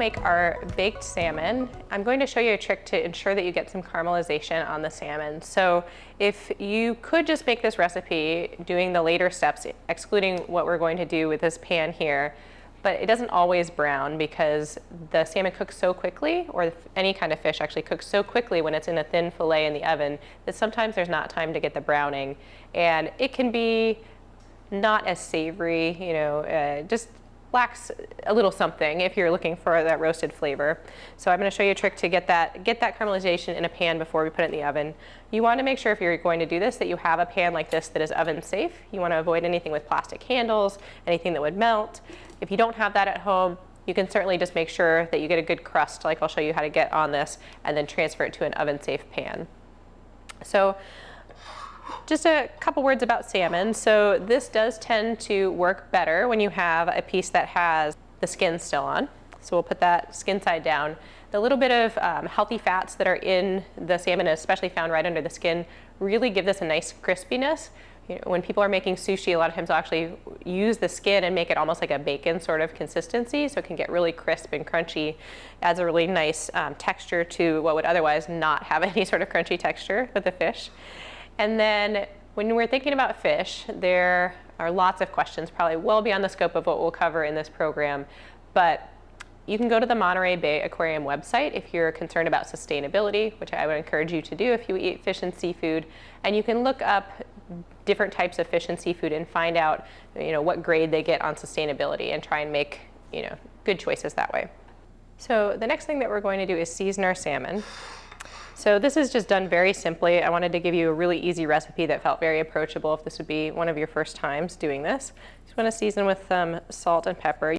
make our baked salmon. I'm going to show you a trick to ensure that you get some caramelization on the salmon. So if you could just make this recipe doing the later steps, excluding what we're going to do with this pan here, but it doesn't always brown because the salmon cooks so quickly, or any kind of fish actually cooks so quickly when it's in a thin fillet in the oven that sometimes there's not time to get the browning. And it can be not as savory, just lacks a little something if you're looking for that roasted flavor. So I'm going to show you a trick to get that caramelization in a pan before we put it in the oven. You want to make sure if you're going to do this that you have a pan like this that is oven safe. You want to avoid anything with plastic handles, anything that would melt. If you don't have that at home, you can certainly just make sure that you get a good crust, like I'll show you how to get on this, and then transfer it to an oven safe pan. So just a couple words about salmon. So this does tend to work better when you have a piece that has the skin still on. So we'll put that skin side down. The little bit of healthy fats that are in the salmon, especially found right under the skin, really give this a nice crispiness. When people are making sushi, a lot of times they'll actually use the skin and make it almost like a bacon sort of consistency, so it can get really crisp and crunchy. Adds a really nice texture to what would otherwise not have any sort of crunchy texture with the fish. And then when we're thinking about fish, there are lots of questions, probably well beyond the scope of what we'll cover in this program, but you can go to the Monterey Bay Aquarium website if you're concerned about sustainability, which I would encourage you to do if you eat fish and seafood, and you can look up different types of fish and seafood and find out what grade they get on sustainability and try and make good choices that way. So the next thing that we're going to do is season our salmon. So this is just done very simply. I wanted to give you a really easy recipe that felt very approachable if this would be one of your first times doing this. Just want to season with some salt and pepper.